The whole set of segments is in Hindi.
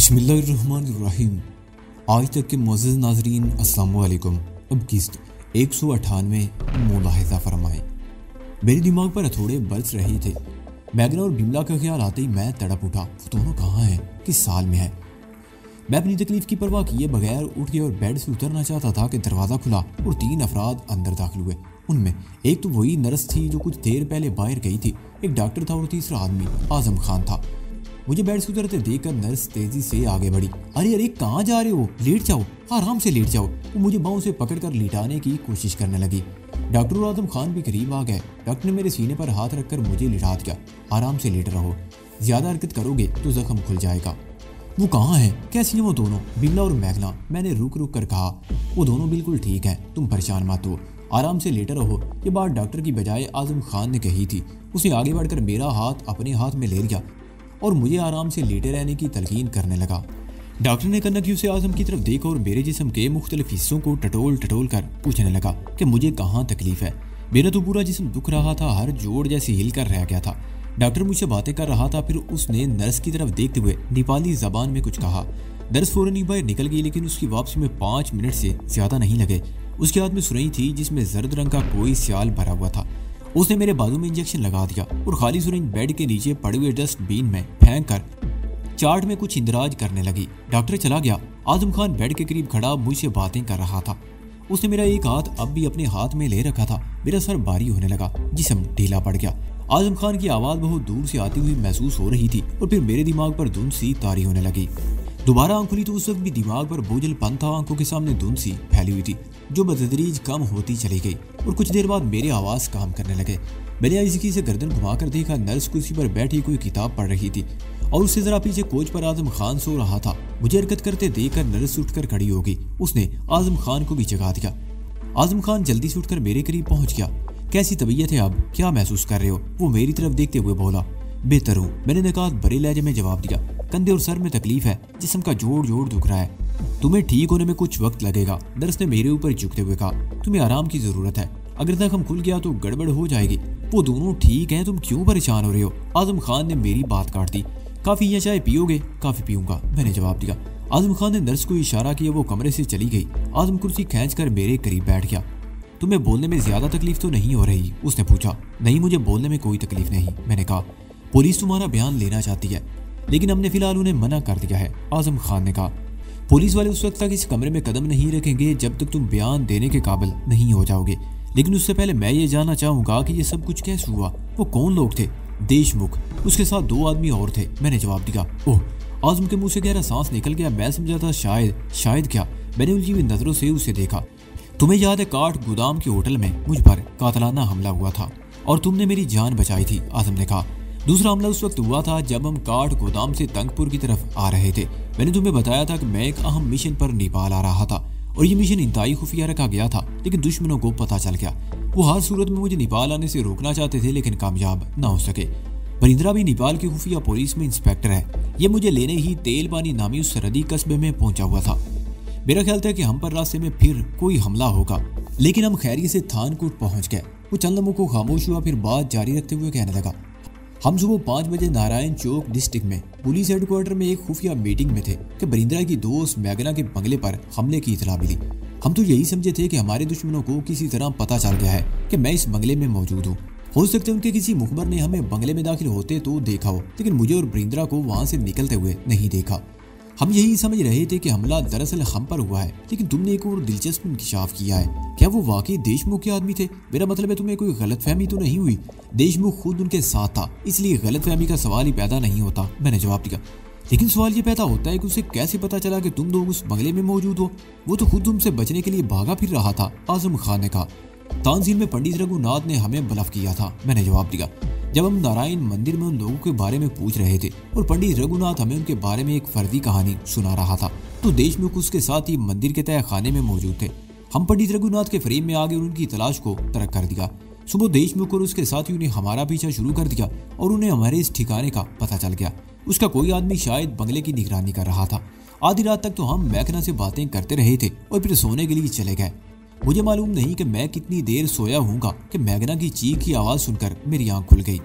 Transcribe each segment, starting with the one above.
बिस्मिल्लाहिर्रहमानिर्रहीम। आज तक के मुअज़्ज़ज़ नाज़रीन अस्सलाम वालेकुम। अब किस्त 198 मुलाहिज़ा फरमाएं। मेरे दिमाग पर हथौड़े बरस रहे थे। मैगना और बिमला का ख्याल आते ही मैं तड़प उठा। वो दोनों कहाँ हैं, किस साल में है? मैं अपनी तकलीफ की परवाह किए बगैर उठ गया और बेड से उतरना चाहता था कि दरवाज़ा खुला और 3 अफराद अंदर दाखिल हुए। उनमें एक तो वही नर्स थी जो कुछ देर पहले बाहर गई थी, एक डॉक्टर था और तीसरा आदमी आजम खान था। मुझे बेड से उतरते देखकर नर्स तेजी से आगे बढ़ी। अरे अरे कहाँ जा रहे हो, लेट जाओ, आराम से लेट जाओ। वो मुझे बाहों से पकड़कर लिटाने की कोशिश करने लगी। डॉक्टर और आजम खान भी करीब आ गए। डॉक्टर ने मेरे सीने पर हाथ रखकर मुझे लिटा दिया। आराम से लेट रहो, ज्यादा हरकत करोगे तो जख्म खुल जाएगा। वो कहाँ हैं, कैसी हैं वो दोनों, बिमला और मैगना? मैंने रुक रुक कर कहा। वो दोनों बिल्कुल ठीक हैं, तुम परेशान मत हो, आराम से लेटे रहो। ये बात डॉक्टर की बजाय आजम खान ने कही थी। उसने आगे बढ़कर मेरा हाथ अपने हाथ में ले लिया और मुझे आराम से लेटे रहने की तलकीन करने लगा। डॉक्टर ने कन्नकियों से आजम की तरफ देखा और मेरे जिस्म के मुख्तलिफ हिस्सों को टटोल टटोल कर पूछने लगा कि मुझे कहाँ तकलीफ है। मेरा तो पूरा जिस्म दुख रहा था, हर जोड़ जैसे हिल कर रह गया था। डॉक्टर मुझसे बातें कर रहा था, फिर उसने नर्स की तरफ देखते हुए नेपाली जबान में कुछ कहा। नर्स फौरन ही बाहर निकल गई, लेकिन उसकी वापसी में 5 मिनट से ज्यादा नहीं लगे। उसके हाथ में सुरई थी जिसमें जर्द रंग का कोई स्याल भरा हुआ था। उसने मेरे बाजू में इंजेक्शन लगा दिया और खाली सुरंज बेड के नीचे पड़े हुए डस्टबिन में फेंक कर चार्ट में कुछ इंदराज करने लगी। डॉक्टर चला गया। आजम खान बेड के करीब खड़ा मुझसे बातें कर रहा था। उसने मेरा एक हाथ अब भी अपने हाथ में ले रखा था। मेरा सर भारी होने लगा, जिस्म ढीला पड़ गया। आजम खान की आवाज़ बहुत दूर से आती हुई महसूस हो रही थी और फिर मेरे दिमाग पर धुंध सी तारी होने लगी। दोबारा आंख खुली तो उस वक्त भी दिमाग पर बोझलपन था। आंखों के सामने धुंध सी फैली हुई थी जो बतदरीज कम होती चली गई और कुछ देर बाद मेरे आवाज़ काम करने लगे। मैंने आइज़की से गर्दन घुमाकर देखा, नर्स कुर्सी पर बैठी कोई किताब पढ़ रही थी और उससे जरा पीछे कोच पर आजम खान सो रहा था। मुझे हरकत करते देखकर नर्स उठकर खड़ी हो गई। उसने आजम खान को भी जगा दिया। आजम खान जल्दी से उठकर मेरे करीब पहुंच गया। कैसी तबीयत है, अब क्या महसूस कर रहे हो? वो मेरी तरफ देखते हुए बोला। बेहतर हूँ, मैंने नकात भरे लहजे में जवाब दिया। कंधे और सर में तकलीफ है, जिस्म का जोड़ जोड़ दुख रहा है। तुम्हें ठीक होने में कुछ वक्त लगेगा, नर्स ने मेरे ऊपर झुकते हुए कहा। तुम्हें आराम की जरूरत है, अगर जख्म खुल गया तो गड़बड़ हो जाएगी। वो दोनों ठीक हैं, तुम क्यों परेशान हो रहे हो? आजम खान ने मेरी बात काट दी। काफी या चाय पियोगे? काफी पीऊंगा, मैंने जवाब दिया। आजम खान ने नर्स को इशारा किया, वो कमरे से चली गई। आजम कुर्सी खींचकर मेरे करीब बैठ गया। तुम्हें बोलने में ज्यादा तकलीफ तो नहीं हो रही? उसने पूछा। नहीं, मुझे बोलने में कोई तकलीफ नहीं, मैंने कहा। पुलिस तुम्हारा बयान लेना चाहती है, लेकिन हमने फिलहाल उन्हें मना कर दिया है, आजम खान ने कहा। पुलिस वाले उस वक्त तक इस कमरे में कदम नहीं रखेंगे जब तक तुम बयान देने के काबिल नहीं हो जाओगे। लेकिन उससे पहले मैं ये जानना चाहूंगा कि ये सब कुछ कैसे हुआ? वो कौन लोग थे? देशमुख, उसके साथ 2 आदमी और थे, मैंने जवाब दिया। ओह, आजम के मुंह से गहरा सांस निकल गया। मैं समझा था शायद क्या। मैंने उलझी हुई नजरों से उसे देखा। तुम्हें याद है काठ गोदाम के होटल में मुझ पर कातलाना हमला हुआ था और तुमने मेरी जान बचाई थी, आजम ने कहा। दूसरा हमला उस वक्त हुआ था जब हम काठ गोदाम से तंगपुर की तरफ आ रहे थे। मैंने तुम्हें बताया था कि मैं एक अहम मिशन पर नेपाल आ रहा था और ये मिशन इंतहाई खुफिया रखा गया था, लेकिन दुश्मनों को पता चल गया। वो हर सूरत में मुझे नेपाल आने से रोकना चाहते थे, लेकिन कामयाब न हो सके। परिंद्रा भी नेपाल की खुफिया पुलिस में इंस्पेक्टर है। ये मुझे लेने ही तेल पानी नामी उस सरहदी कस्बे में पहुंचा हुआ था। मेरा ख्याल था कि हम पर रास्ते में फिर कोई हमला होगा, लेकिन हम खैरियत से थानकोट पहुंच गए। वो चंद लम्हों को खामोश हुआ, फिर बात जारी रखते हुए कहने लगा। हम सुबह 5 बजे नारायण चौक डिस्ट्रिक्ट में पुलिस हेडक्वार्टर में एक खुफिया मीटिंग में थे कि बरिंद्रा की दोस्त मैगना के बंगले पर हमले की इतला मिली। हम तो यही समझे थे कि हमारे दुश्मनों को किसी तरह पता चल गया है कि मैं इस बंगले में मौजूद हूँ। हो सकता है उनके किसी मुखबर ने हमें बंगले में दाखिल होते तो देखा हो, लेकिन मुझे और बरिंद्रा को वहां से निकलते हुए नहीं देखा। हम यही समझ रहे थे कि हमला दरअसल हम पर हुआ है, लेकिन तुमने एक और दिलचस्प इंकशाफ किया है। क्या वो वाकई देशमुख के आदमी थे? मेरा मतलब है तुम्हें कोई गलतफहमी तो नहीं हुई? देशमुख खुद उनके साथ था, इसलिए गलतफहमी का सवाल ही पैदा नहीं होता, मैंने जवाब दिया। लेकिन सवाल ये पैदा होता है कि उसे कैसे पता चला कि तुम लोग उस बंगले में मौजूद हो? वो तो खुद तुमसे बचने के लिए भागा फिर रहा था, आजम खान ने कहा। तानसीन में पंडित रघुनाथ ने हमें ब्लफ किया था, मैंने जवाब दिया। जब हम नारायण मंदिर में उन लोगों के बारे में पूछ रहे थे और पंडित रघुनाथ हमें उनके बारे में एक फर्जी कहानी सुना रहा था, तो देशमुख उसके साथ ही मंदिर के तय खाने में मौजूद थे। हम पंडित रघुनाथ के फ्रेम में आगे उनकी तलाश को तर्क कर दिया। सुबह देशमुख और उसके साथियों ने हमारा पीछा शुरू कर दिया और उन्हें हमारे इस ठिकाने का पता चल गया। उसका कोई आदमी शायद बंगले की निगरानी कर रहा था। आधी रात तक तो हम मैगना से बातें करते रहे थे और फिर सोने के लिए चले गए। मुझे मालूम नहीं कि मैं कितनी देर सोया हूँगा कि मैगना की चीख की आवाज़ सुनकर मेरी आंख खुल गई।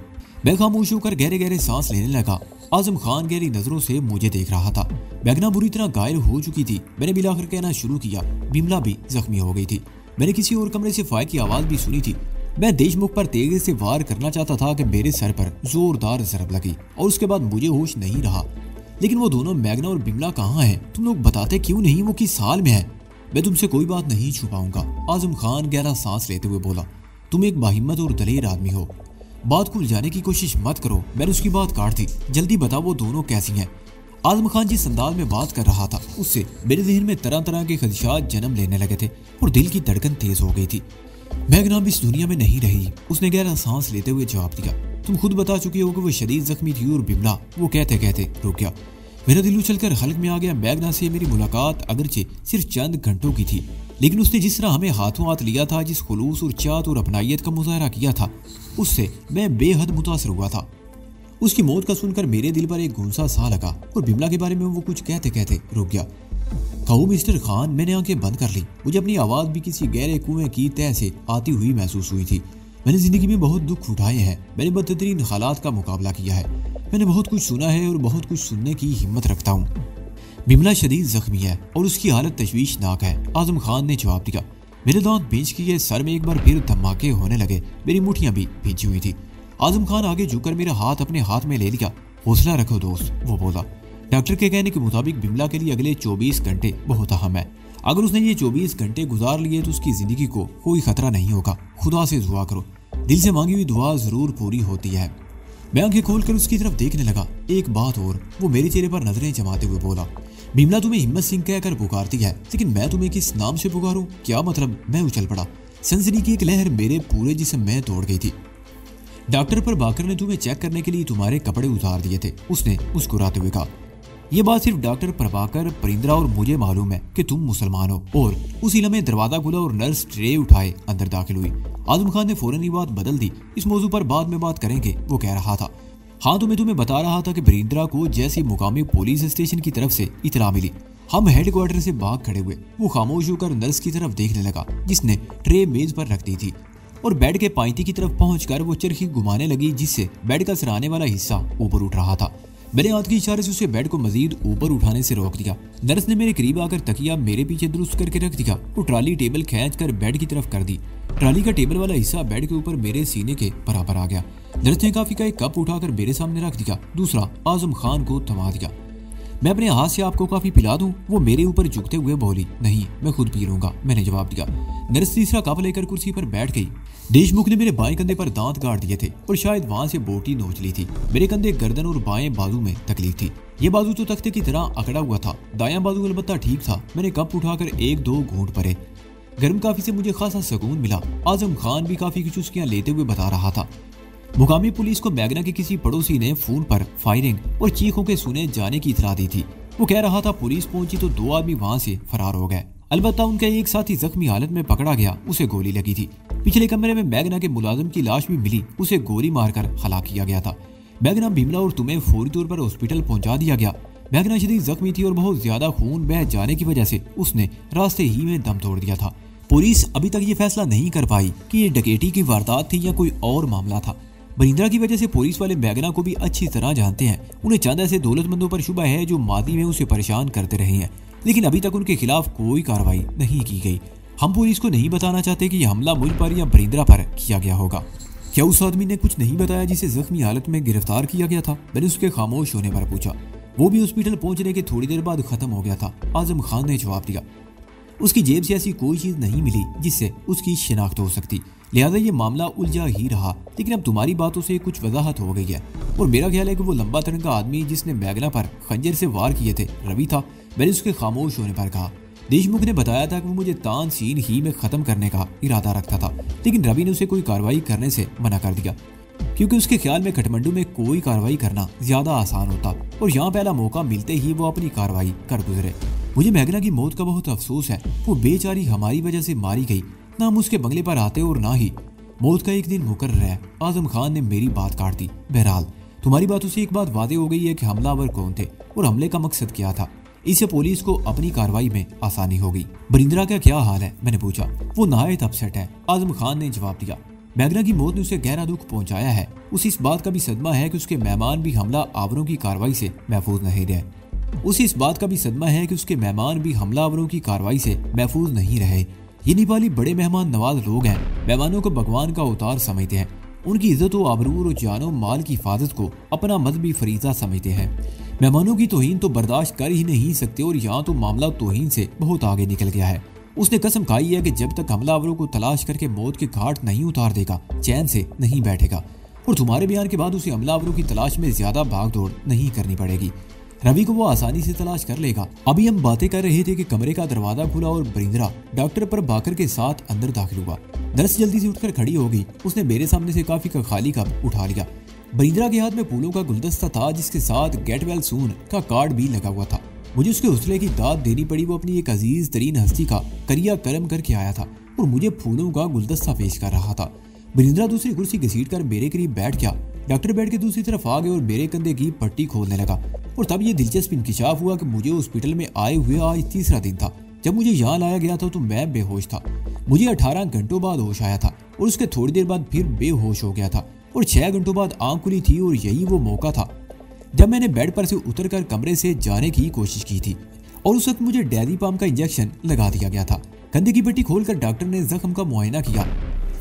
मैं खामोश होकर गहरे गहरे सांस लेने लगा। आजम खान गहरी नजरों से मुझे देख रहा था। मैगना बुरी तरह घायल हो चुकी थी। मैंने मिलाकर कहना शुरू किया। बिमला भी जख्मी हो गई थी। मैंने किसी और कमरे से फायर की आवाज भी सुनी थी। मैं देशमुख पर तेजी से वार करना चाहता था कि मेरे सर पर जोरदार जरब लगी और उसके बाद मुझे होश नहीं रहा। लेकिन वो दोनों मैगना और बिमला कहाँ हैं? तुम लोग बताते क्यों नहीं? वो किस हाल में है? मैं तुमसे कोई बात नहीं छुपाऊंगा, आजम खान गहरा सांस लेते हुए बोला। तुम एक बाहिम्मत और दलेर आदमी हो। बात को उलझाने की कोशिश मत करो। मैंने उसकी बात काट दी। जल्दी बताओ वो दोनों कैसी हैं? आजम खान जिस अंदाज में बात कर रहा था उससे मेरे जहन में तरह तरह के खदशात जन्म लेने लगे थे और दिल की धड़कन तेज हो गई थी। मैगना अब इस दुनिया में नहीं रही, उसने गहरा सांस लेते हुए जवाब दिया। तुम खुद बता चुके हो कि वो शदीद जख्मी थी और बिमला। वो कहते कहते रुक गया। मेरा दिल उछलकर हल्क में आ गया। मैगना से मेरी मुलाकात अगरचे सिर्फ चंद घंटों की थी, लेकिन उसने जिस तरह हमें हाथों हाथ लिया था, जिस खुलूस और चाहत और अपनाइयत का मुजाहरा किया था, उससे मैं बेहद मुतासर हुआ था। उसकी मौत का सुनकर मेरे दिल पर एक गुंसा सा लगा और बिमला के बारे में वो कुछ कहते कहते रुक गया। कहो मिस्टर खान, मैंने आंखें बंद कर ली। मुझे अपनी आवाज भी किसी गहरे कुएं की तह से आती हुई महसूस हुई थी। मैंने जिंदगी में बहुत दुख उठाए हैं। मैंने बदतरीन हालात का मुकाबला किया है। मैंने बहुत कुछ सुना है और बहुत कुछ सुनने की हिम्मत रखता हूँ। बिमला शदीद जख्मी है और उसकी हालत तशवीशनाक है, आजम खान ने जवाब दिया। मेरे दांत भींच किए, सर में एक बार फिर धमाके होने लगे। मेरी मुठ्ठियां भी भींची हुई थी। आजम खान आगे झुककर मेरा हाथ अपने हाथ में ले लिया। हौसला रखो दोस्त, वो बोला। डॉक्टर के कहने के मुताबिक बिमला के लिए अगले 24 घंटे बहुत अहम है। अगर उसने ये 24 घंटे गुजार लिए तो उसकी जिंदगी को कोई खतरा नहीं होगा। खुदा से दुआ करो, दिल से मांगी हुई दुआ जरूर पूरी होती है। मैं आंखें खोलकर उसकी तरफ देखने लगा। एक बात और, वो मेरे चेहरे पर नजरें जमाते हुए बोला। बिमला तुम्हें हिम्मत सिंह कहकर पुकारती है, लेकिन मैं तुम्हें किस नाम से पुकारूं? क्या मतलब? मैं उछल पड़ा। सनसनी की एक लहर मेरे पूरे जिस्म में दौड़ गई थी। डॉक्टर प्रभाकर ने तुम्हें चेक करने के लिए तुम्हारे कपड़े उतार दिए थे, उसने मुस्कुराते हुए कहा। यह बात सिर्फ डॉक्टर प्रभाकर, परिंद्रा और मुझे मालूम है कि तुम मुसलमान हो। और उसी लम्हे दरवाजा खुला और नर्स ट्रे उठाए अंदर दाखिल हुई। आजम खान ने फौरन ही बात बदल दी। इस मौजू पर बाद में बात करेंगे, वो कह रहा था। हाँ, तो मैं तुम्हें बता रहा था कि परिंद्रा को जैसी मुकामी पुलिस स्टेशन की तरफ से इतला मिली, हम हेडक्वार्टर से भाग खड़े हुए। वो खामोश होकर नर्स की तरफ देखने लगा जिसने ट्रे मेज पर रख दी थी और बेड के पाइती की तरफ पहुंचकर वो चरखी घुमाने लगी जिससे बेड का सराहने वाला हिस्सा ऊपर उठ रहा था। मैंने हाथ के इशारे से उसे बेड को मजीद ऊपर उठाने से रोक दिया। नर्स ने मेरे करीब आकर तकिया मेरे पीछे दुरुस्त करके रख दिया। वो ट्रॉली टेबल खींच कर बेड की तरफ कर दी। ट्रॉली का टेबल वाला हिस्सा बेड के ऊपर मेरे सीने के बराबर आ गया। नर्स ने काफी का एक कप उठाकर मेरे सामने रख दिया, दूसरा आजम खान को थमा दिया। मैं अपने हाथ से आपको काफी पिला दूं? वो मेरे ऊपर झुकते हुए बोली। नहीं, मैं खुद पी लूंगा, मैंने जवाब दिया। नर्स तीसरा कप लेकर कुर्सी पर बैठ गई। देशमुख ने मेरे बाएं कंधे पर दांत गाड़ दिए थे और शायद वहां से बोटी नोच ली थी। मेरे कंधे, गर्दन और बाएं बाजू में तकलीफ थी। ये बाजू तो तख्ते की तरह अकड़ा हुआ था, दायां बाजू अलबत्ता ठीक था। मैंने कप उठाकर एक दो घूंट भरे। गर्म काफी से मुझे खासा सुकून मिला। आजम खान भी काफी की चुस्कियां लेते हुए बता रहा था। मुकामी पुलिस को मैगना के किसी पड़ोसी ने फोन पर फायरिंग और चीखों के सुने जाने की इतला दी थी। वो कह रहा था पुलिस पहुंची तो 2 आदमी वहां से फरार हो गए। अलबत्ता उनका एक साथी जख्मी हालत में पकड़ा गया, उसे गोली लगी थी। पिछले कमरे में मैगना के मुलाजिम की लाश भी मिली, उसे गोली मारकर हलाक किया गया था। मैगना, बिमला और तुम्हें फौरी तौर पर हॉस्पिटल पहुंचा दिया गया। मैगना शदीद जख्मी थी और बहुत ज्यादा खून बह जाने की वजह से उसने रास्ते ही में दम तोड़ दिया था। पुलिस अभी तक ये फैसला नहीं कर पाई कि ये डकैती की वारदात थी या कोई और मामला था। परिंद्रा की वजह से पुलिस वाले मैगना को भी अच्छी तरह जानते हैं। उन्हें चंद ऐसे दौलतमंदों पर शुबा है जो मादी में उसे परेशान करते रहे हैं, लेकिन अभी तक उनके खिलाफ कोई कार्रवाई नहीं की गई। हम पुलिस को नहीं बताना चाहते कि यह हमला मुझ पर या परिंद्रा पर किया गया होगा। क्या उस आदमी ने कुछ नहीं बताया जिसे जख्मी हालत में गिरफ्तार किया गया था? मैंने उसके खामोश होने पर पूछा। वो भी हॉस्पिटल पहुंचने के थोड़ी देर बाद खत्म हो गया था, आजम खान ने जवाब दिया। उसकी जेब से ऐसी कोई चीज नहीं मिली जिससे उसकी शिनाख्त हो सकती, लिहाजा ये मामला उलझा ही रहा। लेकिन अब तुम्हारी बातों से कुछ वजाहत हो गई है और मेरा ख्याल है कि वो लंबा तिरंगा आदमी जिसने मैगना पर खंजर से वार किए थे रवि था। मैंने उसके खामोश होने पर कहा। देशमुख ने बताया था कि वो मुझे तान सीन ही में खत्म करने का इरादा रखता था, लेकिन रवि ने उसे कोई कार्रवाई करने से मना कर दिया क्योंकि उसके ख्याल में काठमांडू में कोई कार्रवाई करना ज्यादा आसान होता और यहाँ पहला मौका मिलते ही वो अपनी कार्रवाई कर गुजरे। मुझे मैगना की मौत का बहुत अफसोस है। वो बेचारी हमारी वजह से मारी गई, ना हम उसके बंगले पर आते और ना ही मौत का एक दिन मुकर्रर है। आजम खान ने मेरी बात काट दी। बहरहाल तुम्हारी बातों से एक बात वादे हो गई है कि हमलावर कौन थे और हमले का मकसद क्या था। इससे पुलिस को अपनी कार्रवाई में आसानी होगी। बरिंद्रा का क्या हाल है? मैंने पूछा। वो नहायत अपसेट है, आजम खान ने जवाब दिया। मैग्ना की मौत ने उसे गहरा दुख पहुंचाया है। उसे इस बात का भी सदमा है कि उसके मेहमान भी हमला आवरों की कार्रवाई से महफूज नहीं रहे। उसे इस बात का भी सदमा है कि उसके मेहमान भी हमलावरों की कार्रवाई से महफूज नहीं रहे। ये नेपाली बड़े मेहमान नवाज लोग हैं। मेहमानों को भगवान का अवतार समझते हैं। उनकी इज्जत व आबरू और जानो माल की हिफाजत को अपना मजहबी फरीजा समझते हैं। मेहमानों की तौहीन तो बर्दाश्त कर ही नहीं सकते और यहाँ तो मामला तौहीन से बहुत आगे निकल गया है। उसने कसम खाई है कि जब तक हमलावरों को तलाश करके मौत के घाट नहीं उतार देगा चैन से नहीं बैठेगा। और तुम्हारे बयान के बाद उसे हमलावरों की तलाश में ज्यादा भाग दौड़ नहीं करनी पड़ेगी। रवि को वो आसानी से तलाश कर लेगा। अभी हम बातें कर रहे थे कि कमरे का दरवाजा खुला और बरिंद्रा डॉक्टर पर बाकर के साथ अंदर दाखिल हुआ। नर्स जल्दी से उठकर खड़ी हो गई। उसने मेरे सामने से काफी का खाली कप उठा लिया। बरिंद्रा के हाथ में फूलों का गुलदस्ता था जिसके साथ गेट वेल सून का कार्ड भी लगा हुआ था। मुझे उसके हौसले की दाद देनी पड़ी। वो अपनी एक अजीज तरीन हस्ती का करिया कर्म करके आया था और मुझे फूलों का गुलदस्ता पेश कर रहा था। बरिंद्रा दूसरी कुर्सी घसीट कर मेरे करीब बैठ गया। डॉक्टर बेड के दूसरी तरफ आ गए और मेरे कंधे की पट्टी खोलने लगा। और तब ये दिलचस्प इंकिशाफ हुआ कि मुझे हॉस्पिटल में आए हुए आज तीसरा दिन था। जब मुझे यहाँ लाया गया था तो मैं बेहोश था। मुझे 18 घंटों बाद होश आया था और उसके थोड़ी देर बाद फिर बेहोश हो गया था और 6 घंटों बाद आंख खुली थी। और यही वो मौका था जब मैंने बेड पर से उतरकर कमरे से जाने की कोशिश की थी और उस वक्त मुझे डायज़ेपाम का इंजेक्शन लगा दिया गया था। कंधे की पट्टी खोलकर डॉक्टर ने जख्म का मुआयना किया।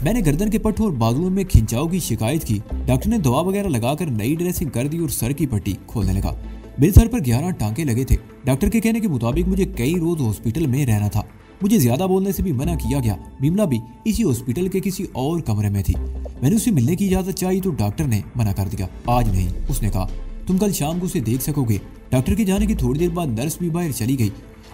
मैंने गर्दन के पट्टों और बाजुओं में खिंचाव की शिकायत की। डॉक्टर ने दवा वगैरह लगाकर नई ड्रेसिंग कर दी और सर की पट्टी खोलने लगा। मेरे सर पर 11 टांके लगे थे। डॉक्टर के कहने के मुताबिक मुझे कई रोज हॉस्पिटल में रहना था। मुझे ज्यादा बोलने से भी मना किया गया। बिमला भी इसी हॉस्पिटल के किसी और कमरे में थी। मैंने उससे मिलने की इजाजत चाही तो डॉक्टर ने मना कर दिया। आज नहीं, उसने कहा तुम कल शाम को उसे देख सकोगे। डॉक्टर के जाने की थोड़ी देर बाद नर्स भी बाहर चली गई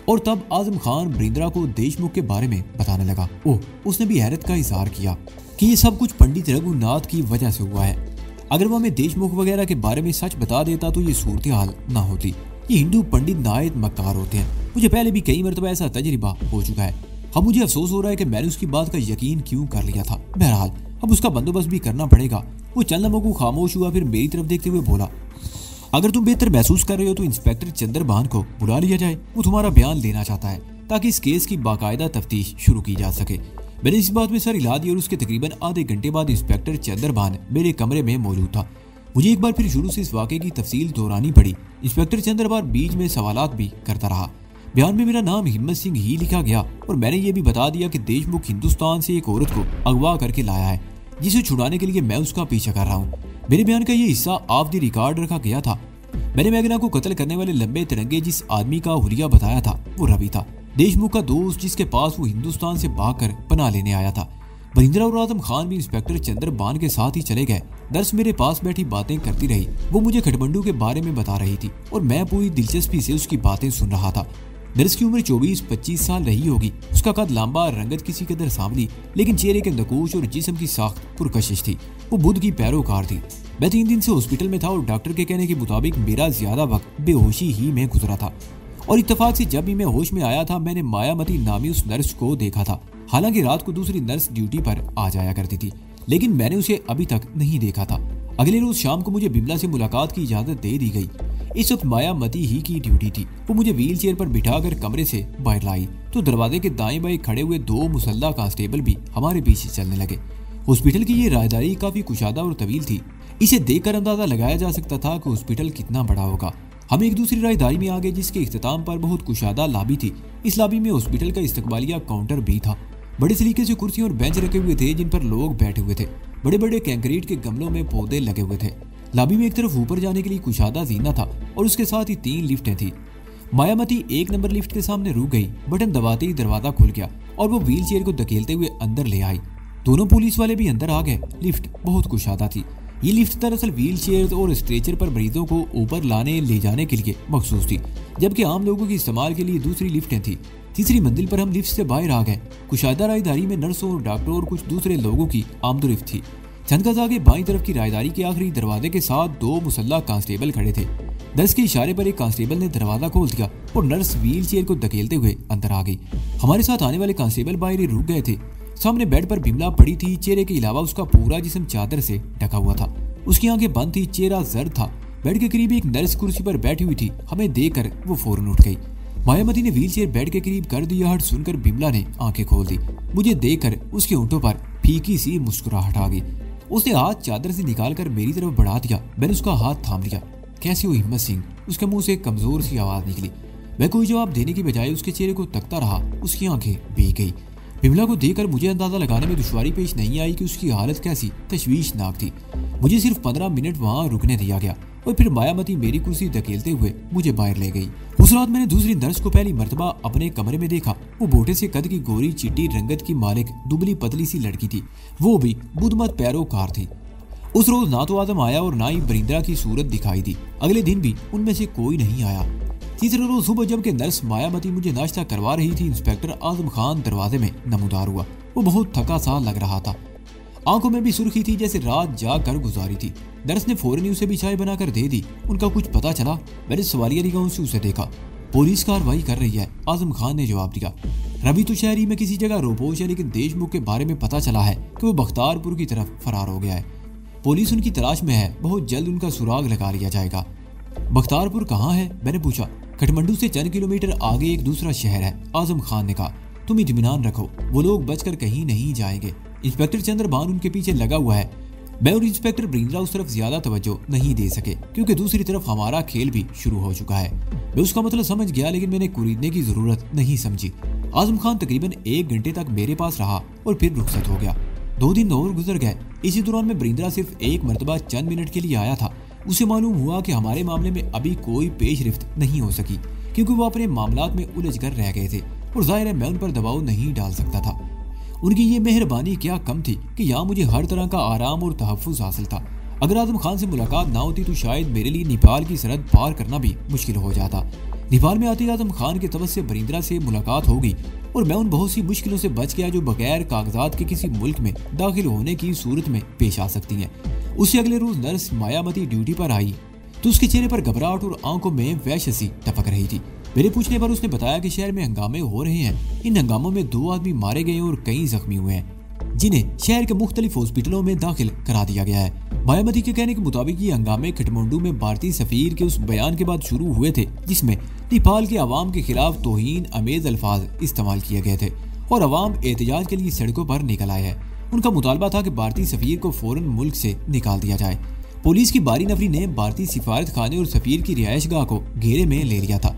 और तब आजम खान बरिंद्रा को देशमुख के बारे में बताने लगा। ओह, उसने भी हैरत का इजहार किया कि ये सब कुछ पंडित रघुनाथ की वजह से हुआ है। अगर वो हमें देशमुख वगैरह के बारे में सच बता देता तो ये सूरत हाल ना होती। ये हिंदू पंडित नायत मक्कार होते हैं। मुझे पहले भी कई मरतबा ऐसा तजर्बा हो चुका है। अब मुझे अफसोस हो रहा है कि मैंने उसकी बात का यकीन क्यों कर लिया था। बहरहाल अब उसका बंदोबस्त भी करना पड़ेगा। वो चंद लम्हों को खामोश हुआ, फिर मेरी तरफ देखते हुए बोला, अगर तुम बेहतर महसूस कर रहे हो तो इंस्पेक्टर चंद्रभान को बुला लिया जाए। वो तुम्हारा बयान लेना चाहता है ताकि इस केस की बाकायदा तफ्तीश शुरू की जा सके। मैंने इस बात में सर हिला दी और उसके तकरीबन आधे घंटे बाद इंस्पेक्टर चंद्रभान मेरे कमरे में मौजूद था। मुझे एक बार फिर शुरू से इस वाक़े की तफसील दोहरानी पड़ी। इंस्पेक्टर चंद्रभान बीच में सवालात भी करता रहा। बयान में मेरा नाम हिम्मत सिंह ही लिखा गया और मैंने ये भी बता दिया कि देशमुख हिंदुस्तान से एक औरत को अगवा करके लाया है जिसे छुड़ाने के लिए मैं उसका पीछा कर रहा हूँ। मेरे बयान का ये हिस्सा ऑफ द रिकॉर्ड रखा गया था। मैंने मैगना को कत्ल करने वाले लंबे तिरंगे जिस आदमी का हुलिया बताया था वो रवि था, देशमुख का दोस्त जिसके पास वो हिंदुस्तान से भागकर पनाह लेने आया था। बरिंद्रा और आजम खान भी इंस्पेक्टर चंद्रभान के साथ ही चले गए। नर्स मेरे पास बैठी बातें करती रही। वो मुझे खटमंडू के बारे में बता रही थी और मैं पूरी दिलचस्पी से उसकी बातें सुन रहा था। नर्स की उम्र 24-25 साल रही होगी। उसका कद लंबा, रंगत किसी कदर सांवली, लेकिन चेहरे के नकूश और जिस्म की साख्त पुरकशिश थी। वो बुद्ध की पैरोकार थी। मैं 3 दिन से हॉस्पिटल में था और डॉक्टर के कहने के मुताबिक मेरा ज्यादा वक्त बेहोशी ही में गुजरा था। और इत्तेफाक से जब भी मैं होश में आया था मैंने मायामती नामी उस नर्स को देखा था। हालांकि रात को दूसरी नर्स ड्यूटी पर आ जाया करती थी, लेकिन मैंने उसे अभी तक नहीं देखा था। अगले रोज शाम को मुझे बिमला से मुलाकात की इजाजत दे दी गई। इस वक्त मायामती ही की ड्यूटी थी। वो मुझे व्हील चेयर पर बिठाकर कमरे से बाहर लाई तो दरवाजे के दाएं बाएं खड़े हुए 2 मुसल्ला कांस्टेबल भी हमारे पीछे चलने लगे। हॉस्पिटल की ये राहदारी काफी कुशादा और तवील थी। इसे देखकर अंदाजा लगाया जा सकता था कि हॉस्पिटल कितना बड़ा होगा। हम एक दूसरी राहदारी में आ गए जिसके इख्तिताम पर बहुत कुशादा लाबी थी। इस लाबी में हॉस्पिटल का इस्तकबालिया काउंटर भी था। बड़े सलीके से कुर्सियां और बेंच रखे हुए थे जिन पर लोग बैठे हुए थे। बड़े बड़े कंक्रीट के गमलों में पौधे लगे हुए थे। लाबी में एक तरफ ऊपर जाने के लिए कुशादा जीना था और उसके साथ ही 3 लिफ्टें थी। मायामती 1 नंबर लिफ्ट के सामने रुक गई। बटन दबाते ही दरवाजा खुल गया और वो व्हील चेयर को धकेलते हुए अंदर ले आई। दोनों पुलिस वाले भी अंदर आ गए। लिफ्ट बहुत कुशादा थी। ये लिफ्ट दरअसल व्हील चेयर और स्ट्रेचर पर मरीजों को ऊपर लाने ले जाने के लिए मखसूस थी, जबकि आम लोगों के इस्तेमाल के लिए दूसरी लिफ्टें थी। तीसरी मंजिल पर हम लिफ्ट से बाहर आ गए। कुशादा राहदारी में नर्सों और डॉक्टरों और कुछ दूसरे लोगों की आमदोरफ्त थी। चंद गज आगे बाईं तरफ की राहदारी के आखिरी दरवाजे के साथ 2 मुसल्ला कांस्टेबल खड़े थे। नर्स के इशारे पर एक कांस्टेबल ने दरवाजा खोल दिया और नर्स व्हील चेयर को धकेलते हुए अंदर आ गई। हमारे साथ आने वाले कांस्टेबल बाहर ही रुक गए थे। सामने बेड पर बिमला पड़ी थी। चेहरे के अलावा उसका पूरा जिस्म चादर से ढका हुआ था। उसकी आंखें बंद थी, चेहरा जर्द था। बेड के करीब एक नर्स कुर्सी पर बैठी हुई थी। हमें देखकर वो फौरन उठ गई। मायामती ने व्हील चेयर बेड के करीब कर दी। हट सुनकर बिमला ने आंखें खोल दी। मुझे देखकर उसके होंठों पर फीकी सी मुस्कुराहट आ गई। उसने हाथ चादर से निकालकर मेरी तरफ बढ़ा दिया। मैंने उसका हाथ थाम लिया। कैसे हो हिम्मत सिंह? उसके मुंह से एक कमजोर सी आवाज निकली। मैं कोई जवाब देने की बजाय उसके चेहरे को तकता रहा। उसकी आंखें भीग गई। बिमला को देखकर मुझे अंदाजा लगाने में दुश्वारी पेश नहीं आई कि उसकी हालत कैसी तशवीशनाक थी। मुझे सिर्फ 15 मिनट वहां रुकने दिया गया और फिर मायावती मेरी कुर्सी धकेलते हुए मुझे बाहर ले गई। उस रात मैंने दूसरी नर्स को पहली मर्तबा अपने कमरे में देखा। वो बोटे से कद की गोरी चिट्टी रंगत की मालिक दुबली पतली सी लड़की थी। वो भी बुधमत पैरोकार थी। उस रोज ना तो आदम आया और ना ही बरिंद्रा की सूरत दिखाई दी। अगले दिन भी उनमें से कोई नहीं आया। तीसरे रोज सुबह जबकि नर्स मायावती मुझे नाश्ता करवा रही थी, इंस्पेक्टर आजम खान दरवाजे में नमूदार हुआ। वो बहुत थका सा लग रहा था। आंखों में भी सुर्खी थी जैसे रात जाग कर गुजारी थी। नर्स ने फौरन ही उसे भी चाय बनाकर दे दी। उनका कुछ पता चला? मैंने सवालिया निगाहों से उसे देखा। पुलिस कार्रवाई कर रही है, आजम खान ने जवाब दिया। रवि तो शहरी में किसी जगह रोपोश है, लेकिन देशमुख के बारे में पता चला है कि वो बख्तारपुर की तरफ फरार हो गया है। पुलिस उनकी तलाश में है। बहुत जल्द उनका सुराग लगा लिया जाएगा। बख्तारपुर कहाँ है? मैंने पूछा। काठमांडू से चंद किलोमीटर आगे एक दूसरा शहर है, आजम खान ने कहा। तुम इत्मीनान रखो, वो लोग बचकर कहीं नहीं जाएंगे। इंस्पेक्टर चंद्रभान उनके पीछे लगा हुआ है। मैं और इंस्पेक्टर बरिंद्रा उस तरफ ज्यादा तवज्जो नहीं दे सके क्योंकि दूसरी तरफ हमारा खेल भी शुरू हो चुका है। मैं उसका मतलब समझ गया, लेकिन मैंने कुरीदने की जरूरत नहीं समझी। आजम खान तकरीबन 1 घंटे तक मेरे पास रहा और फिर रुखसत हो गया। 2 दिन और गुजर गए। इसी दौरान में बरिंद्रा सिर्फ एक मरतबा चंद मिनट के लिए आया था। उसे मालूम हुआ कि हमारे मामले में अभी कोई पेशरफ्त नहीं हो सकी क्योंकि वो अपने मामलात में उलझ कर रह गए थे और जाहिर है मैं उन पर दबाव नहीं डाल सकता था। उनकी ये मेहरबानी क्या कम थी कि यहाँ मुझे हर तरह का आराम और तहफ़्फ़ुज़ हासिल था। अगर आजम खान से मुलाकात ना होती तो शायद मेरे लिए नेपाल की सरहद पार करना भी मुश्किल हो जाता। नेपाल में आते आजम खान के तवज्जो से बरिंद्रा से मुलाकात हो गई और मैं उन बहुत सी मुश्किलों से बच गया जो बगैर कागजात के किसी मुल्क में दाखिल होने की सूरत में पेश आ सकती हैं। उससे अगले रोज नर्स मायावती ड्यूटी पर आई तो उसके चेहरे पर घबराहट और आंखों में वहशत टपक रही थी। मेरे पूछने पर उसने बताया कि शहर में हंगामे हो रहे हैं। इन हंगामों में 2 आदमी मारे गए और कई जख्मी हुए हैं, जिन्हें शहर के मुख्तलिफ हॉस्पिटलों में दाखिल करा दिया गया है। मायावती के कहने के मुताबिक ये हंगामे काठमांडू में भारतीय सफीर के उस बयान के बाद शुरू हुए थे जिसमें नेपाल के अवाम के खिलाफ तौहीन अमेज अल्फाज इस्तेमाल किए गए थे और अवाम एहतजाज के लिए सड़कों पर निकल आए हैं। उनका मुतालबा था कि भारतीय सफीर को फौरन मुल्क से निकाल दिया जाए। पुलिस की बारी नफरी ने भारतीय सिफारत खाने और सफीर की रिहायशगाह को घेरे में ले लिया था,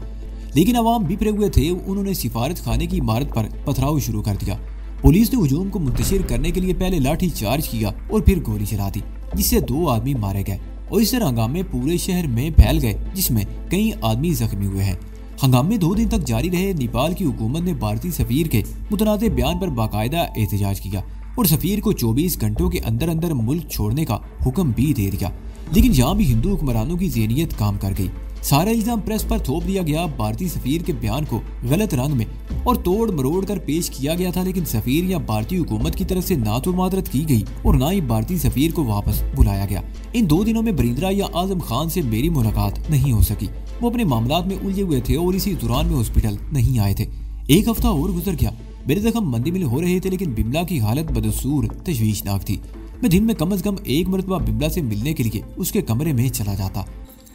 लेकिन अवाम बिखरे हुए थे। उन्होंने सिफारत खाने की इमारत पर पथराव शुरू कर दिया। पुलिस ने हुजूम को मुंतशिर करने के लिए पहले लाठी चार्ज किया और फिर गोली चला दी, जिससे 2 आदमी मारे गए और इस तरह हंगामे पूरे शहर में फैल गए जिसमें कई आदमी जख्मी हुए हैं। हंगामे 2 दिन तक जारी रहे। नेपाल की हुकूमत ने भारतीय सफीर के मुतनाज़ बयान पर बाकायदा एहतजाज किया और सफीर को 24 घंटों के अंदर अंदर मुल्क छोड़ने का हुक्म भी दे दिया। लेकिन यहाँ भी हिंदू हुक्मरानों की ज़हनियत काम कर गई। सारा इल्जाम प्रेस पर थोप दिया गया। भारतीय सफीर के बयान को गलत रंग में और तोड़ मरोड़ कर पेश किया गया था, लेकिन सफीर या भारतीय हुकूमत की तरफ से ना तो मादरत की गई और ना ही भारतीय सफीर को वापस बुलाया गया। इन 2 दिनों में बरिंद्रा या आजम खान से मेरी मुलाकात नहीं हो सकी। वो अपने मामलात में उलझे हुए थे और इसी दौरान में हॉस्पिटल नहीं आए थे। 1 हफ्ता और गुजर गया। मेरे जख्म मंदी हो रहे थे, लेकिन बिमला की हालत बदसूर तशवीशनाक थी। मैं दिन में कम अज कम 1 मरतबा बिमला से मिलने के लिए उसके कमरे में चला जाता।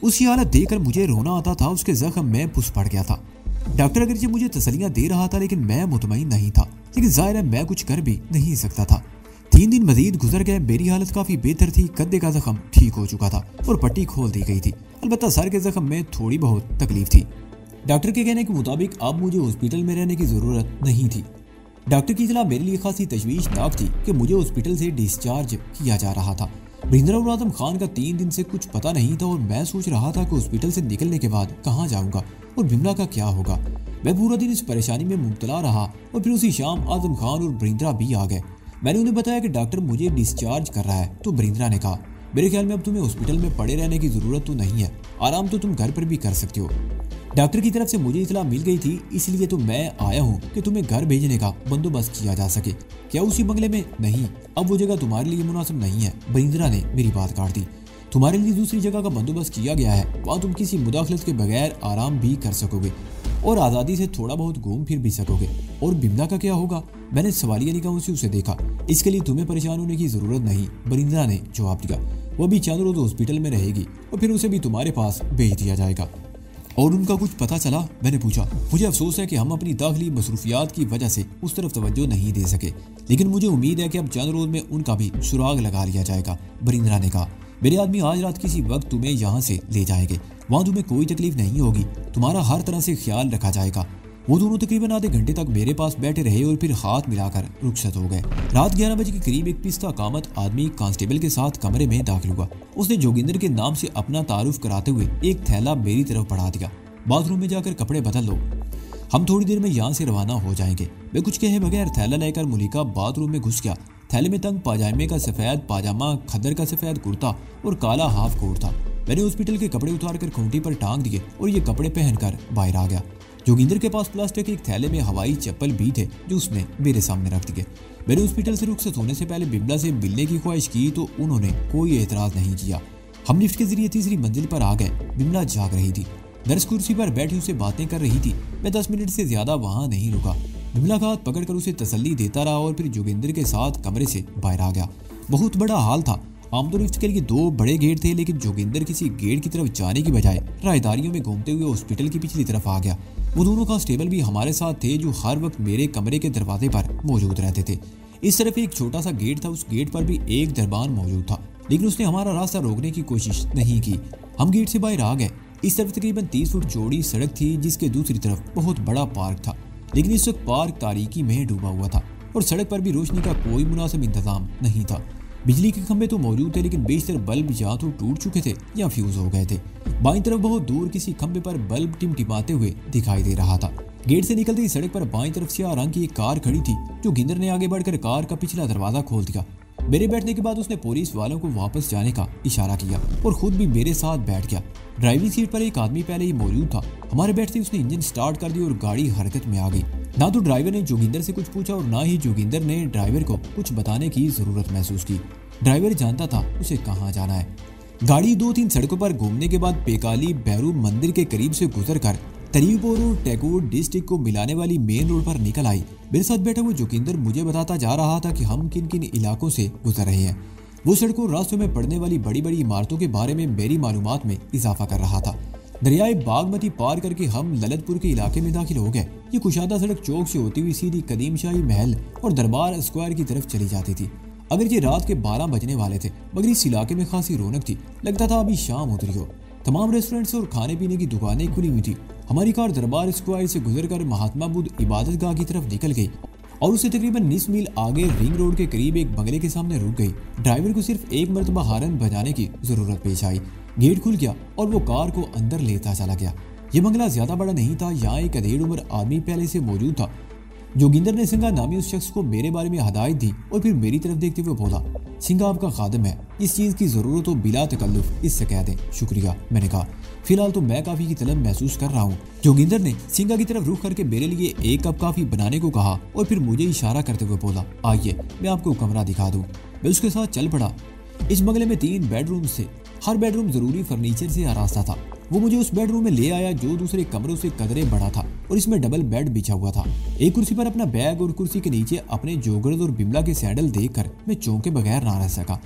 उसकी हालत देखकर मुझे रोना आता था। उसके जख्म में पुस पड़ गया था। डॉक्टर अगरचे मुझे तसलियां दे रहा था, लेकिन मैं मुतमईन नहीं था। लेकिन जाहिर है मैं कुछ कर भी नहीं सकता था। 3 दिन मजीद गुजर गए। मेरी हालत काफी बेहतर थी। कद्दे का जख्म ठीक हो चुका था और पट्टी खोल दी गई थी। अलबत्ता सर के जख्म में थोड़ी बहुत तकलीफ थी। डॉक्टर के कहने के मुताबिक अब मुझे हॉस्पिटल में रहने की जरूरत नहीं थी। डॉक्टर की इतला मेरे लिए खासी तशवीशनाक थी कि मुझे हॉस्पिटल से डिस्चार्ज किया जा रहा था। बरिंद्रा और आजम खान का 3 दिन से कुछ पता नहीं था और मैं सोच रहा था कि हॉस्पिटल से निकलने के बाद कहाँ जाऊंगा और बिमला का क्या होगा। मैं पूरा दिन इस परेशानी में मुब्तला रहा और फिर उसी शाम आजम खान और बरिंद्रा भी आ गए। मैंने उन्हें बताया कि डॉक्टर मुझे डिस्चार्ज कर रहा है, तो बरिंद्रा ने कहा, मेरे ख्याल में अब तुम्हें हॉस्पिटल में पड़े रहने की जरूरत तो नहीं है, आराम तो तुम घर पर भी कर सकते हो। डॉक्टर की तरफ से मुझे इतला मिल गई थी, इसलिए तो मैं आया हूँ कि तुम्हें घर भेजने का बंदोबस्त किया जा सके। क्या उसी बंगले में? नहीं, अब वो जगह तुम्हारे लिए मुनासिब नहीं है। बरिंद्रा ने मेरी बात काट दी। तुम्हारे लिए दूसरी जगह का बंदोबस्त किया गया है, वहाँ तुम किसी मुदाखलत के बगैर आराम भी कर सकोगे और आज़ादी से थोड़ा बहुत घूम फिर भी सकोगे। और बिमला का क्या होगा? मैंने सवालिया निगाहों से उसे देखा। इसके लिए तुम्हें परेशान होने की जरूरत नहीं, बरिंद्रा ने जवाब दिया। वो भी चंद रोज हॉस्पिटल में रहेगी और फिर उसे भी तुम्हारे पास भेज दिया जाएगा। और उनका कुछ पता चला? मैंने पूछा। मुझे अफसोस है कि हम अपनी दाखिली मसरूफियात की वजह से उस तरफ तवज्जो नहीं दे सके, लेकिन मुझे उम्मीद है कि अब चंद रोज में उनका भी सुराग लगा लिया जाएगा। बरिंद्रा ने कहा, मेरे आदमी आज रात किसी वक्त तुम्हें यहाँ से ले जाएंगे। वहाँ तुम्हें कोई तकलीफ नहीं होगी, तुम्हारा हर तरह से ख्याल रखा जाएगा। वो दोनों तकरीबन आधे घंटे तक मेरे पास बैठे रहे और फिर हाथ मिलाकर रुखसत हो गए। रात 11 बजे के करीब एक पिस्ता कामत आदमी कांस्टेबल के साथ कमरे में दाखिल हुआ। उसने जोगिंदर के नाम से अपना तारुफ कराते हुए एक थैला मेरी तरफ बढ़ा दिया। बाथरूम में जाकर कपड़े बदल लो, हम थोड़ी देर में यहाँ से रवाना हो जाएंगे। मैं कुछ कहे बगैर थैला लेकर मुलिका बाथरूम में घुस गया। थैले में तंग पाजामे का सफ़ेद पाजामा, खद्दर का सफ़ेद कुर्ता और काला हाफ कोट था। मैंने हॉस्पिटल के कपड़े उतारकर खूंटी पर टांग दिए और ये कपड़े पहनकर बाहर आ गया। जोगिंदर के पास प्लास्टिक के एक थैले में हवाई चप्पल भी थे जो उसने मेरे सामने रख दिए। मैंने हॉस्पिटल से रुखसत होने से पहले बिमला से मिलने की ख्वाहिश की तो उन्होंने कोई एतराज़ नहीं किया। हम लिफ्ट के जरिए तीसरी मंजिल पर आ गए। बिमला जाग रही थी, नर्स कुर्सी पर बैठी उससे बातें कर रही थी। मैं 10 मिनट से ज्यादा वहां नहीं रुका। बिमला का हाथ पकड़कर उसे तसल्ली देता रहा और फिर जोगिंदर के साथ कमरे से बाहर आ गया। बहुत बड़ा हाल था। आमतौर लिफ्ट के लिए 2 बड़े गेट थे, लेकिन जोगिंदर किसी गेट की तरफ जाने की बजाय राहदारियों में घूमते हुए हॉस्पिटल की पिछली तरफ आ गया। वो दोनों कांस्टेबल भी हमारे साथ थे जो हर वक्त मेरे कमरे के दरवाजे पर मौजूद रहते थे। इस तरफ एक छोटा सा गेट था, उस गेट पर भी एक दरबान मौजूद था, लेकिन उसने हमारा रास्ता रोकने की कोशिश नहीं की। हम गेट से बाहर आ गए। इस तरफ तकरीबन 30 फुट चौड़ी सड़क थी जिसके दूसरी तरफ बहुत बड़ा पार्क था, लेकिन इस वक्त पार्क तारीकी में डूबा हुआ था और सड़क पर भी रोशनी का कोई मुनासिब इंतजाम नहीं था। बिजली के खंभे तो मौजूद थे, लेकिन बेशतर बल्ब या तो टूट चुके थे या फ्यूज हो गए थे। बाईं तरफ बहुत दूर किसी खंभे पर बल्ब टिमटिमाते हुए दिखाई दे रहा था। गेट से निकलते ही सड़क पर बाईं तरफ स्याह रंग की एक कार खड़ी थी। जोगिंदर ने आगे बढ़कर कार का पिछला दरवाजा खोल दिया। मेरे बैठने के बाद उसने पुलिस वालों को वापस जाने का इशारा किया और खुद भी मेरे साथ बैठ गया। ड्राइविंग सीट पर एक आदमी पहले ही मौजूद था। हमारे बैठते उसने इंजन स्टार्ट कर दिया और गाड़ी हरकत में आ गई। ना तो ड्राइवर ने जोगिंदर से कुछ पूछा और ना ही जोगिंदर ने ड्राइवर को कुछ बताने की जरूरत महसूस की। ड्राइवर जानता था उसे कहाँ जाना है। गाड़ी 2-3 सड़कों पर घूमने के बाद पेकाली बैरू मंदिर के करीब से गुजरकर तरीपोर और टैगोर डिस्ट्रिक्ट को मिलाने वाली मेन रोड पर निकल आई। मेरे साथ बैठा हुआ जोगिंदर मुझे बताता जा रहा था कि हम किन किन इलाकों से गुजर रहे हैं। वो सड़कों रास्तों में पड़ने वाली बड़ी बड़ी इमारतों के बारे में मेरी मालूमात में इजाफा कर रहा था। दरियाए बागमती पार करके हम ललितपुर के इलाके में दाखिल हो गए। ये कुशादा सड़क चौक से होती हुई सीधी कदीम शाही महल और दरबार स्क्वायर की तरफ चली जाती थी। अगर ये रात के 12 बजने वाले थे, मगर इस इलाके में खासी रौनक थी। लगता था अभी शाम उतरी हो। तमाम रेस्टोरेंट्स और खाने पीने की दुकानें खुली हुई थी। हमारी कार दरबार स्क्वायर से गुजरकर महात्मा बुद्ध इबादत गाह की तरफ निकल गई और उसे तकरीबन 20 मील आगे रिंग रोड के करीब एक बंगले के सामने रुक गई। ड्राइवर को सिर्फ एक मरतबा हारन बजाने की जरूरत पेश आई। गेट खुल गया और वो कार को अंदर लेता चला गया। ये बंगला ज्यादा बड़ा नहीं था। यहाँ एक अधेड़ उम्र आदमी पहले से मौजूद था। जोगिंदर ने सिंघा नामी उस शख्स को मेरे बारे में हदायत दी और फिर मेरी तरफ देखते हुए बोला, सिंघा आपका खादिम है, इस चीज की जरूरत हो बिला तकल्लुफ इससे कह दें। शुक्रिया, मैंने कहा। फिलहाल तो मैं काफी की तलब महसूस कर रहा हूँ। जोगिंदर ने सिंघा की तरफ रुख करके मेरे लिए एक कप काफी बनाने को कहा और फिर मुझे इशारा करते हुए बोला, आइए मैं आपको कमरा दिखा दूँ। मैं उसके साथ चल पड़ा। इस बंगले में 3 बेडरूम्स थे। हर बेडरूम जरूरी फर्नीचर से आरास्ता था। वो मुझे उस बेडरूम में ले आया जो दूसरे कमरों से कदरे बड़ा था और इसमें डबल बेड बिछा हुआ था। एक कुर्सी पर अपना बैग और कुर्सी के नीचे अपने जोगर्द और बिमला के सैंडल देखकर मैं चौंके बगैर ना रह सका।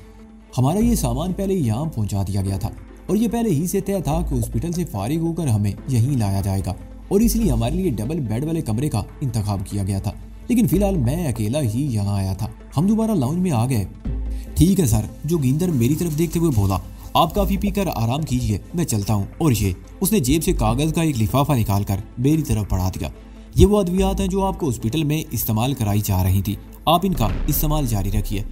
हमारा ये सामान पहले ही यहाँ पहुंचा दिया गया था और ये पहले ही से तय था कि हॉस्पिटल से फारिग होकर हमें यहीं लाया जाएगा और इसलिए हमारे लिए डबल बेड वाले कमरे का इंतखाब किया गया था। लेकिन फिलहाल मैं अकेला ही यहाँ आया था। हम दोबारा लाउंज में आ गए। ठीक है सर, जोगिंदर मेरी तरफ देखते हुए बोला, आप काफी पीकर आराम कीजिए, मैं चलता हूँ। और ये, उसने जेब से कागज का एक लिफाफा निकालकर मेरी तरफ बढ़ा दिया। ये वो अद्वियात हैं जो आपको हॉस्पिटल में इस्तेमाल कराई जा रही थी, आप इनका इस्तेमाल जारी रखिए।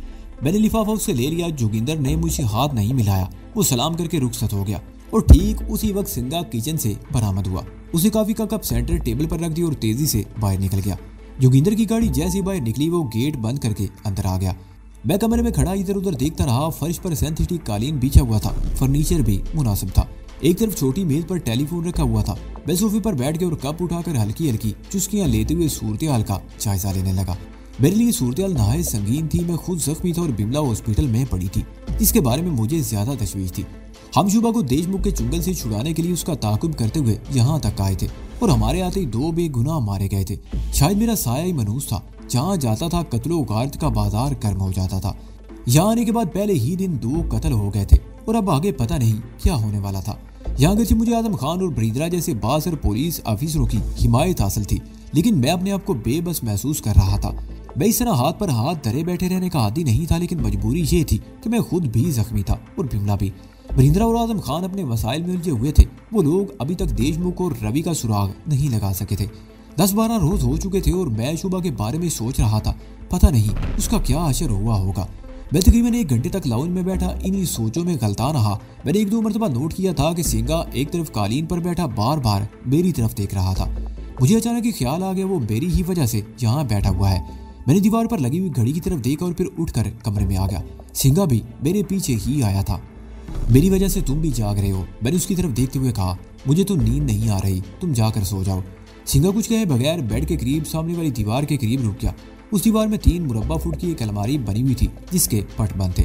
मैंने लिफाफा उससे ले लिया। जोगिंदर ने मुझसे हाथ नहीं मिलाया। वो सलाम करके रुखसत हो गया और ठीक उसी वक्त सिंघा किचन से बरामद हुआ। उसे काफी का कप सेंटर टेबल पर रख दिया और तेजी से बाहर निकल गया। जोगिंदर की गाड़ी जैसे बाहर निकली वो गेट बंद करके अंदर आ गया। मैं कमरे में खड़ा इधर उधर देखता रहा। फर्श पर सिंथेटिक कालीन बिछा हुआ था, फर्नीचर भी मुनासिब था। एक तरफ छोटी मेज पर टेलीफोन रखा हुआ था। मैं सोफे पर बैठ गया और कप उठाकर हल्की हल्की चुस्कियां लेते हुए सूरत-ए-हाल का जायजा लेने लगा। मेरे लिए सूरत-ए-हाल नहायत संगीन थी। मैं खुद जख्मी था और बिमला हॉस्पिटल में पड़ी थी, जिसके बारे में मुझे ज्यादा तशवीश थी। हम शुबा को देशमुख के चुंगल से छुड़ाने के लिए उसका ताकुब करते हुए यहाँ तक आए थे और हमारे आते ही 2 बेगुनाह मारे गए थे। शायद मेरा साया ही मनूस था। जहाँ जाता था कत्लो गारत का बाजार गर्म हो जाता था। यहाँ आने के बाद पहले ही दिन 2 कत्ल हो गए थे और अब आगे पता नहीं क्या होने वाला था। यहाँ अगरचे मुझे आजम खान और बरिंद्रा जैसे बासर पुलिस ऑफिसरों की हिमायत हासिल थी, लेकिन मैं अपने आप को बेबस महसूस कर रहा था। मैं इस तरह हाथ पर हाथ धरे बैठे रहने का आदी नहीं था, लेकिन मजबूरी ये थी कि मैं खुद भी जख्मी था और बिमला भी। बरिंद्रा और आजम खान अपने मसाइल में उलझे हुए थे। वो लोग अभी तक देशमुख और रवि का सुराग नहीं लगा सके थे। 10-12 रोज हो चुके थे और मैं शुभा के बारे में सोच रहा था। पता नहीं उसका क्या असर हुआ होगा। मैं तकरीबन 1 घंटे तक लाउंज में बैठा इन्हीं सोचों में गलता रहा। मैंने 1-2 मरतबा नोट किया था कि सिंगा एक तरफ कालीन पर बैठा बार बार मेरी तरफ देख रहा था। मुझे अचानक ख्याल आ गया वो मेरी ही वजह से यहाँ बैठा हुआ है। मैंने दीवार पर लगी हुई घड़ी की तरफ देखा और फिर उठकर कमरे में आ गया। सिंगा भी मेरे पीछे ही आया था। मेरी वजह से तुम भी जाग रहे हो, मैंने उसकी तरफ देखते हुए कहा। मुझे तो नींद नहीं आ रही, तुम जाकर सो जाओ। सिंगा कुछ कहे बगैर बेड के करीब सामने वाली दीवार के करीब रुक गया। उस दीवार में 3 मुरब्बा फुट की एक अलमारी बनी हुई थी जिसके पट बंद थे।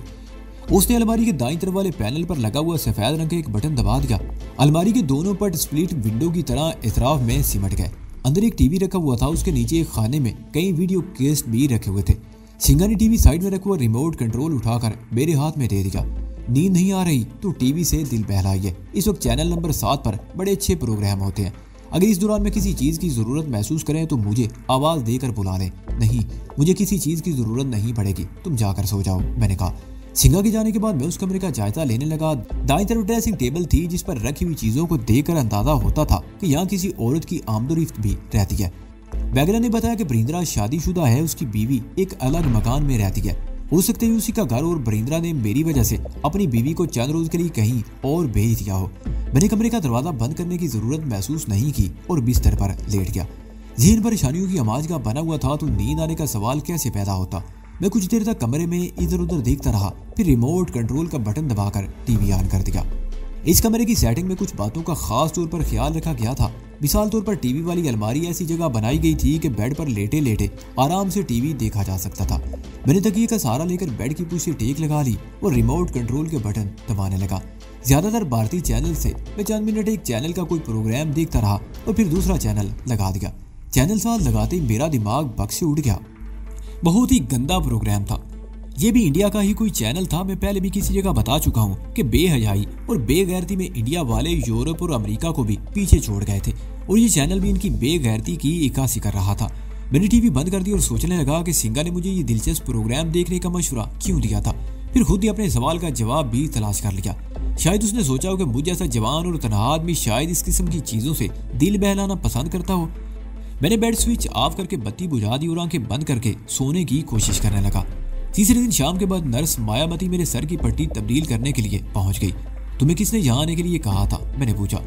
उसने अलमारी के दाईं तरफ वाले पैनल पर लगा हुआ सफेद रंग का एक बटन दबा दिया। अलमारी के दोनों पट स्प्लिट विंडो की तरह इतराफ में सिमट गए। अंदर एक टीवी रखा हुआ था, उसके नीचे एक खाने में कई वीडियो केसेट भी रखे हुए थे। सिंगा ने टीवी साइड में रखा हुआ रिमोट कंट्रोल उठाकर मेरे हाथ में दे दिया। नींद नहीं आ रही तो टीवी से दिल बहलाइए। इस वक्त चैनल नंबर 7 पर बड़े अच्छे प्रोग्राम होते हैं। अगर इस दौरान में किसी चीज़ की ज़रूरत महसूस करें तो मुझे आवाज़ देकर बुला लें। नहीं, मुझे किसी चीज़ की ज़रूरत नहीं पड़ेगी, तुम जाकर सो जाओ, मैंने कहा। सिंगा के जाने के बाद मैं उस कमरे का जायजा लेने लगा। दाईं तरफ ड्रेसिंग टेबल थी जिस पर रखी हुई चीज़ों को देखकर अंदाजा होता था कि यहाँ किसी औरत की आमदोरफ्त भी रहती है। बैगरा ने बताया कि बरिंद्रा शादीशुदा है, उसकी बीवी एक अलग मकान में रहती है। हो सकता है उसी का घर और बरिंद्रा ने मेरी वजह से अपनी बीवी को चंद रोज के लिए कहीं और भेज दिया हो। मैंने कमरे का दरवाजा बंद करने की जरूरत महसूस नहीं की और बिस्तर पर लेट गया। ज़हन परेशानियों की आवाज का बना हुआ था तो नींद आने का सवाल कैसे पैदा होता। मैं कुछ देर तक कमरे में इधर उधर देखता रहा, फिर रिमोट कंट्रोल का बटन दबाकर टीवी ऑन कर दिया। इस कमरे की सेटिंग में कुछ बातों का खास तौर पर ख्याल रखा गया था। मिसाल तौर पर टीवी वाली अलमारी ऐसी जगह बनाई गई थी कि बेड पर लेटे लेटे आराम से टीवी देखा जा सकता था। मैंने तकिए का सहारा लेकर बेड की पूछ से टेक लगा ली और रिमोट कंट्रोल के बटन दबाने लगा। ज्यादातर भारतीय चैनल से मैं चंद मिनट एक चैनल का कोई प्रोग्राम देखता रहा और फिर दूसरा चैनल लगा दिया। चैनल साथ लगाते ही मेरा दिमाग बग से उठ गया। बहुत ही गंदा प्रोग्राम था। ये भी इंडिया का ही कोई चैनल था। मैं पहले भी किसी जगह बता चुका हूँ कि बेहयाई और बेगैरती में इंडिया वाले यूरोप और अमेरिका को भी पीछे छोड़ गए थे और ये चैनल भी इनकी बेगैरती की इक्कासी कर रहा था। मैंने टीवी बंद कर दी और सोचने लगा कि सिंगा ने मुझे ये दिलचस्प प्रोग्राम देखने का मशवरा क्यों दिया था। फिर खुद ही अपने सवाल का जवाब भी तलाश कर लिया। शायद उसने सोचा हो कि मुझ जैसा जवान और तनहा आदमी शायद इस किस्म की चीजों से दिल बहलाना पसंद करता हो। मैंने बेड स्विच ऑफ करके बत्ती बुझा दी और आंखें बंद करके सोने की कोशिश करने लगा। तीसरे दिन शाम के बाद नर्स मायावती मेरे सर की पट्टी तब्दील करने के लिए पहुंच गई। तुम्हें किसने यहाँ आने के लिए कहा था, मैंने पूछा।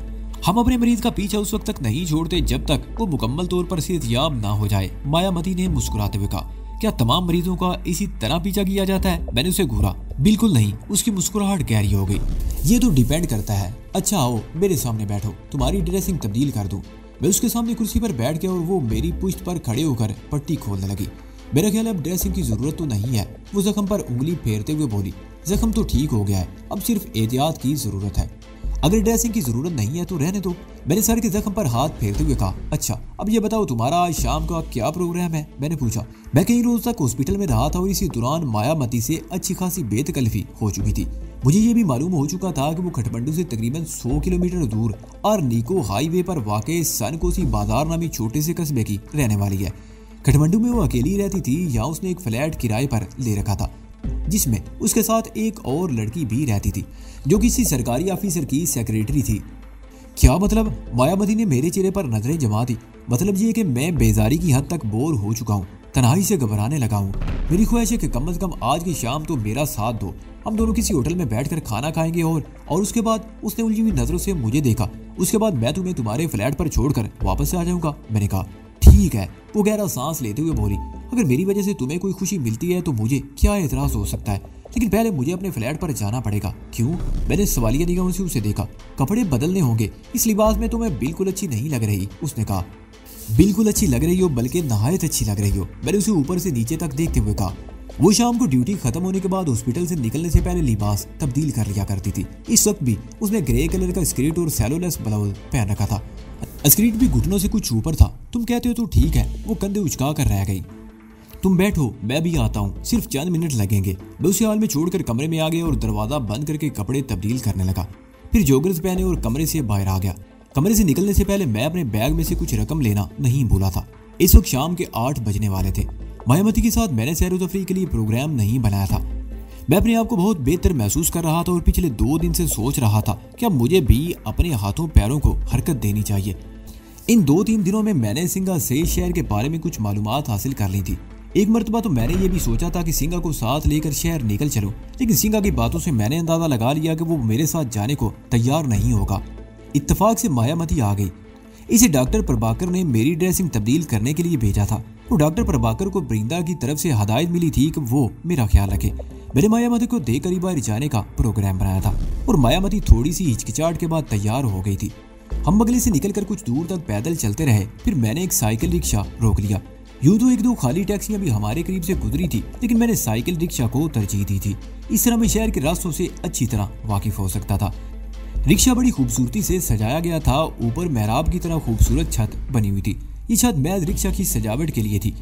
हम अपने मरीज का पीछा उस वक्त तक नहीं छोड़ते जब तक वो मुकम्मल तौर पर सेहतयाब ना हो जाए, मायावती ने मुस्कुराते हुए कहा। क्या तमाम मरीजों का इसी तरह पीछा किया जाता है, मैंने उसे घूरा। बिल्कुल नहीं, उसकी मुस्कुराहट गहरी हो गई। ये तो डिपेंड करता है। अच्छा आओ मेरे सामने बैठो, तुम्हारी ड्रेसिंग तब्दील कर दूं। मैं उसके सामने कुर्सी पर बैठ गया और वो मेरी पुश्त पर खड़े होकर पट्टी खोलने लगी। मेरा ख्याल अब ड्रेसिंग की जरूरत तो नहीं है। वो जख्म पर उंगली फेरते हुए बोली, जख्म तो ठीक हो गया है, अब सिर्फ एहतियात की जरूरत है। अगर ड्रेसिंग की जरूरत नहीं है तो रहने दो, मैंने सर के जख्म पर हाथ फेरते हुए कहा। अच्छा अब ये बताओ तुम्हारा आज शाम का क्या प्रोग्राम है, मैंने पूछा। मैं कई रोज तक हॉस्पिटल में रहा था और इसी दौरान मायावती से अच्छी खासी बेतकल्फी हो चुकी थी। मुझे ये भी मालूम हो चुका था कि वो खटमंडू से तकरीबन 100 किलोमीटर दूर और नीको हाईवे पर वाक़े सनकोसी बाजार नामी छोटे से कस्बे की रहने वाली है। खटमंडू में वो अकेली रहती थी या उसने एक फ्लैट किराए पर ले रखा था जिसमें उसके साथ एक और लड़की भी रहती थी जो किसी सरकारी ऑफिसर की सेक्रेटरी थी। क्या मतलब, मायावती ने मेरे चेहरे पर नजरें जमा दी। मतलब ये कि मैं बेजारी की हद तक बोर हो चुका हूँ, तन्हाई से घबराने लगा हूँ। मेरी ख्वाहिश है कि कम से कम आज की शाम तो मेरा साथ दो। हम दोनों किसी होटल में बैठकर खाना खाएंगे और उसके बाद उसने उलझी हुई नजरों से मुझे देखा। उसके बाद मैं तुम्हें तुम्हारे फ्लैट पर छोड़कर वापस आ जाऊंगा, मैंने कहा। ठीक है, वो गहरा सांस लेते हुए बोली। अगर मेरी वजह से तुम्हें कोई खुशी मिलती है तो मुझे क्या एतराज हो सकता है, लेकिन पहले मुझे अपने फ्लैट पर जाना पड़ेगा। क्यों, मैंने सवालिया निगाहों से उसे देखा। कपड़े बदलने होंगे, इस लिबास में तुम्हें बिल्कुल अच्छी नहीं लग रही, उसने कहा। बिल्कुल अच्छी लग रही हो, बल्कि नहायत अच्छी लग रही हो, मैंने उसे ऊपर से नीचे तक देखते हुए कहा। वो शाम को ड्यूटी खत्म होने के बाद हॉस्पिटल से निकलने से पहले लिबास तब्दील कर लिया करती थी। इस वक्त भी उसने ग्रे कलर का स्कर्ट और सेलोलेस ब्लाउज पहन रखा था। स्कर्ट भी घुटनों से कुछ ऊपर था। तुम कहते हो तो ठीक है, वो कंधे उचका कर रह गई। तुम बैठो, मैं भी आता हूँ, सिर्फ चंद मिनट लगेंगे। मैं उसे हाल में छोड़कर कमरे में आ गया और दरवाजा बंद करके कपड़े तब्दील करने लगा। फिर जॉगर्स पहने और कमरे से बाहर आ गया। कमरे से निकलने से पहले मैं अपने बैग में से कुछ रकम लेना नहीं भूला था। इस वक्त शाम के 8 बजने वाले थे। मायावती के साथ मैंने सैर व तफरीह के लिए प्रोग्राम नहीं बनाया था। मैं अपने आप को बहुत बेहतर महसूस कर रहा था और पिछले 2 दिन से सोच रहा था कि अब मुझे भी अपने हाथों पैरों को हरकत देनी चाहिए। इन 2-3 दिनों में मैंने सिंगा से शहर के बारे में कुछ मालूमात हासिल कर ली थी। एक मरतबा तो मैंने ये भी सोचा था कि सिंगा को साथ लेकर शहर निकल चलूं, लेकिन सिंगा की बातों से मैंने अंदाजा लगा लिया कि वो मेरे साथ जाने को तैयार नहीं होगा। इत्तेफाक से मायावती आ गई। इसे डॉक्टर प्रभाकर ने मेरी ड्रेसिंग तब्दील करने के लिए भेजा था। तो डॉक्टर प्रभाकर को वृंदा की तरफ से हदायत मिली थी कि वो मेरा ख्याल रखे। मैंने मायावती को देकर ही बाहर जाने का प्रोग्राम बनाया था और मायावती थोड़ी सी हिचकिचाहट के बाद तैयार हो गई थी। हम बगले से निकलकर कुछ दूर तक पैदल चलते रहे। फिर मैंने एक साइकिल रिक्शा रोक लिया। यूं तो 1-2 खाली टैक्सियां भी हमारे करीब से गुजरी थी, लेकिन मैंने साइकिल रिक्शा को तरजीह दी थी। इस तरह मैं शहर के रास्तों से अच्छी तरह वाकिफ हो सकता था। रिक्शा बड़ी खूबसूरती से सजाया गया था। ऊपर मेहराब की तरह खूबसूरत छत बनी हुई थी। ये छत महज रिक्शा की सजावट के लिए थी,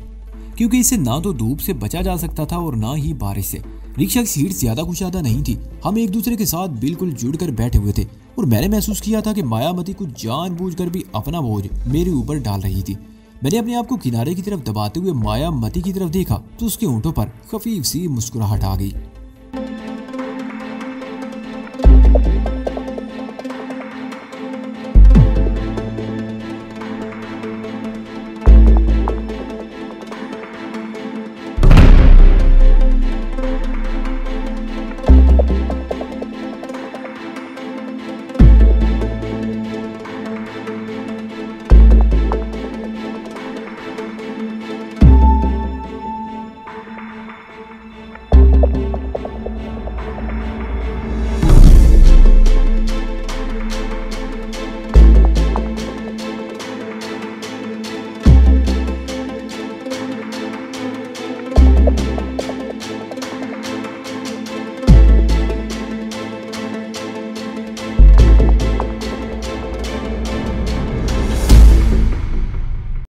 क्योंकि इससे ना तो धूप से बचा जा सकता था और ना ही बारिश से। रिक्शा की सीट ज्यादा कुशादा नहीं थी। हम एक दूसरे के साथ बिल्कुल जुड़कर बैठे हुए थे और मैंने महसूस किया था कि मायावती कुछ जानबूझकर भी अपना बोझ मेरे ऊपर डाल रही थी। मैंने अपने आप को किनारे की तरफ दबाते हुए मायावती की तरफ देखा तो उसके होंठों पर खफीफ सी मुस्कुराहट आ गई।